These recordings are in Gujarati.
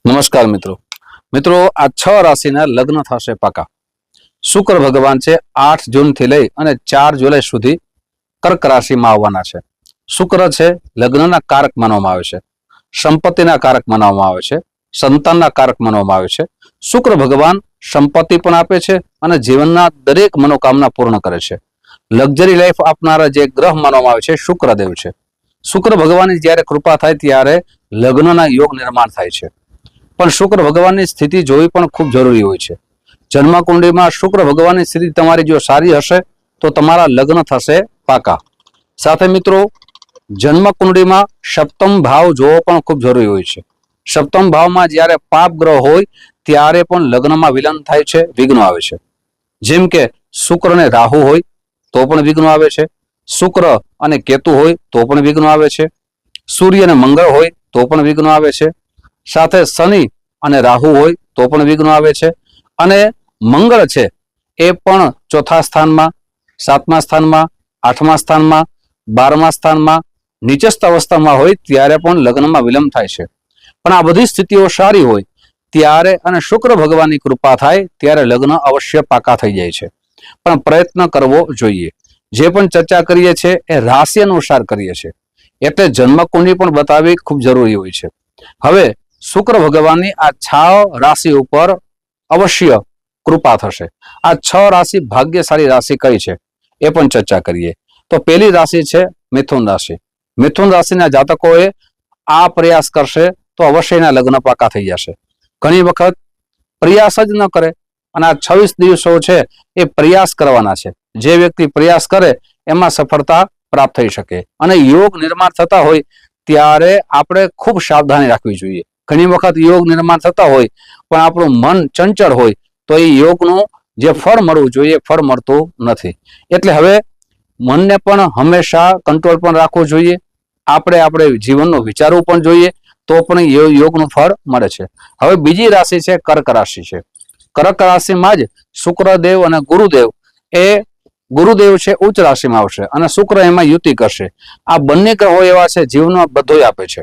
નમસ્કાર મિત્રો આ 6 રાશિના લગ્ન થશે પાકા। શુક્ર ભગવાન છે 8 જૂન થી લઈ અને 4 જુલાઈ સુધી કર્ક રાશિમાં આવવાના છે। શુક્ર છે લગ્નના કારક માનવામાં આવે છે, સંપત્તિના કારક માનવામાં આવે છે, સંતાનના કારક માનવામાં આવે છે। શુક્ર ભગવાન સંપત્તિ પણ આપે છે અને જીવનના દરેક મનોકામના પૂર્ણ કરે છે। લક્ઝરી લાઈફ આપનારા જે ગ્રહ માનવામાં આવે છે શુક્રદેવ છે। શુક્ર ભગવાનની જ્યારે કૃપા થાય ત્યારે લગ્નના યોગ નિર્માણ થાય છે, પણ શુક્ર ભગવાનની સ્થિતિ જોવી પણ ખૂબ જરૂરી હોય છે। જન્મકુંડળીમાં શુક્ર ભગવાનની સ્થિતિ તમારી જો સારી હશે તો તમારા લગ્ન થશે પાકા। સાથે મિત્રો જન્મકુંડળીમાં સપ્તમ ભાવ જોવો પણ ખૂબ જરૂરી હોય છે। સપ્તમ ભાવમાં જ્યારે પાપ ગ્રહ હોય ત્યારે પણ લગ્નમાં વિલંબ થાય છે, વિઘ્નો આવે છે। જેમ કે શુક્ર અને રાહુ હોય તો પણ વિઘ્નો આવે છે, શુક્ર અને કેતુ હોય તો પણ વિઘ્નો આવે છે, સૂર્ય અને મંગળ હોય તો પણ વિઘ્નો આવે છે, સાથે શનિ અને રાહુ હોય તો પણ વિઘ્નો આવે છે, અને મંગળ છે એ પણ ચોથા સ્થાનમાં, સાતમા સ્થાનમાં, આઠમા સ્થાનમાં, 12મા સ્થાનમાં નીચસ્થ અવસ્થામાં હોય ત્યારે પણ લગ્નમાં વિલંબ થાય છે। પણ આ બધી સ્થિતિઓ સારી હોય ત્યારે અને શુક્ર ભગવાનની કૃપા થાય ત્યારે લગ્ન અવશ્ય પાકા થઈ જાય છે, પણ પ્રયત્ન કરવો જોઈએ। જે પણ ચર્ચા કરીએ છીએ એ રાશિ અનુસાર કરીએ છીએ, એટલે જન્મકુંડળી પણ બતાવવી ખૂબ જરૂરી હોય છે। હવે શુક્ર ભગવાનની આ 6 રાશિ ઉપર અવશ્ય કૃપા થશે। આ 6 રાશિ ભાગ્યશાળી રાશિ કઈ છે એ પણ ચર્ચા કરીએ। તો પહેલી રાશિ છે મિથુન રાશિ। મિથુન રાશિના જાતકોએ આ પ્રયાસ કરશે તો અવશ્ય એના લગ્ન પાકા થઈ જશે। ઘણી વખત પ્રયાસ જ ન કરે અને આ 26 દિવસો છે એ પ્રયાસ કરવાના છે। જે વ્યક્તિ પ્રયાસ કરે એમાં સફળતા પ્રાપ્ત થઈ શકે, અને યોગ નિર્માણ થતા હોય ત્યારે આપણે ખૂબ સાવધાની રાખવી જોઈએ। ઘણી વખત યોગ નિર્માણ થતા હોય પણ આપણું મન ચંચળ હોય તો એ યોગનું જે ફળ મળવું જોઈએ ફળ મળતું નથી। એટલે હવે મનને પણ હંમેશા કંટ્રોલ પણ રાખવું જોઈએ, આપણે જીવનનું વિચારવું પણ જોઈએ તો પણ યોગનું ફળ મળે છે। હવે બીજી રાશિ છે કર્ક રાશિ છે। કર્ક રાશિમાં જ શુક્રદેવ અને ગુરુદેવ છે ઉચ્ચ રાશિમાં આવશે અને શુક્ર એમાં યુતિ કરશે। આ બંને ગ્રહો એવા છે જીવનમાં બધું આપે છે।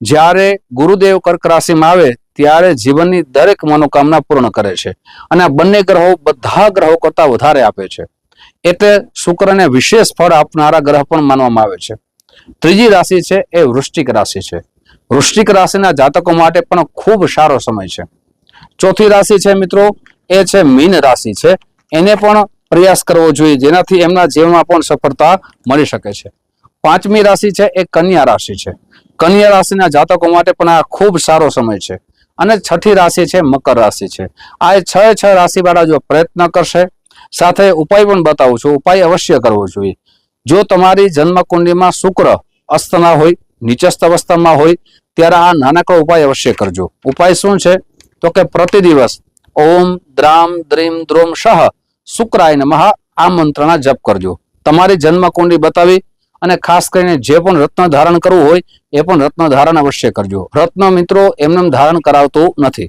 જ્યારે ગુરુદેવ કર્ક રાશિમાં આવે ત્યારે જીવનની દરેક મનોકામના પૂર્ણ કરે છે, અને આ બંને ગ્રહો બધા ગ્રહો કરતા વધારે આપે છે, એટલે શુક્રને વિશેષ ફળ આપનારા ગ્રહ પણ માનવામાં આવે છે। ત્રીજી રાશિ છે એ વૃશ્ચિક રાશિ છે। વૃશ્ચિક રાશિના જાતકો માટે પણ ખૂબ સારો સમય છે। ચોથી રાશિ છે મિત્રો એ છે મીન રાશિ છે। એને પણ પ્રયાસ કરવો જોઈએ જેનાથી એમના જીવનમાં પણ સફળતા મળી શકે છે। પાંચમી રાશિ છે એ કન્યા રાશિ છે। કન્યા રાશિના જાતકો માટે પણ આ ખૂબ સારો સમય છે। અને છઠ્ઠી રાશિ છે મકર રાશિ છે। આ 6 રાશિવાળા જો પ્રયત્ન કરશે, સાથે ઉપાય પણ બતાવું છું, ઉપાય અવશ્ય કરવો જોઈએ। જો તમારી જન્મકુંડળીમાં શુક્ર અસ્તના હોય, નીચસ્થ અવસ્થામાં હોય ત્યારે આ નાનકડો ઉપાય અવશ્ય કરજો। ઉપાય શું છે તો કે પ્રતિ દિવસ ઓમ દ્રામ દ્રીમ દ્રોમ શહ શુક્રાય નમઃ આ મંત્રના જપ કરજો। તમારી જન્મકુંડળી બતાવી અને ખાસ કરીને જે પણ રત્ન ધારણ કરવું હોય એ પણ રત્ન ધારણ અવશ્ય કરજો। રત્ન મિત્રો એમને ધારણ કરાવતું નથી।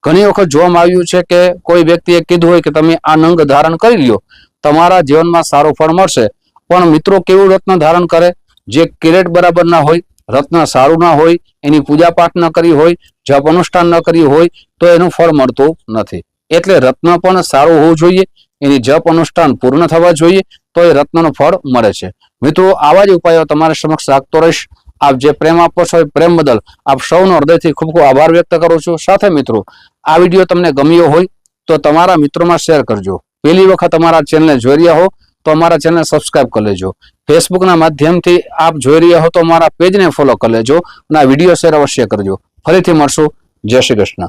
ઘણી વખત જોવામાં આવ્યું છે કે કોઈ વ્યક્તિએ કીધું હોય કે તમે આ નંગ ધારણ કરી લ્યો, તમારા જીવનમાં સારું ફળ મળશે, પણ મિત્રો કેવું રત્ન ધારણ કરે? જે કિરેટ બરાબર ના હોય, રત્ન સારું ના હોય, એની પૂજા પાઠ ન કરી હોય, જપ અનુષ્ઠાન ન કર્યું હોય તો એનું ફળ મળતું નથી। એટલે રત્ન પણ સારું હોવું જોઈએ, એની જપ અનુષ્ઠાન પૂર્ણ થવા જોઈએ તો એ રત્નનું ફળ મળે છે। મિત્રો આવા જ ઉપાયો તમારા સમક્ષ રાખતો રહીશ। આપ જે પ્રેમ આપો છો એ પ્રેમ બદલ આપ સૌનો હૃદયથી ખૂબ ખૂબ આભાર વ્યક્ત કરું છું। સાથે મિત્રો આ વિડીયો તમને ગમ્યો હોય તો તમારા મિત્રોમાં શેર કરજો। પહેલી વખત અમારા ચેનલને જોઈ રહ્યા હો તો અમારા ચેનલને સબસ્ક્રાઇબ કરી લેજો। ફેસબુકના માધ્યમથી આપ જોઈ રહ્યા હો તો અમારા પેજને ફોલો કરી લેજો અને આ વિડીયો શેર અવશ્ય કરજો। ફરીથી મળશું। જય શ્રી કૃષ્ણ।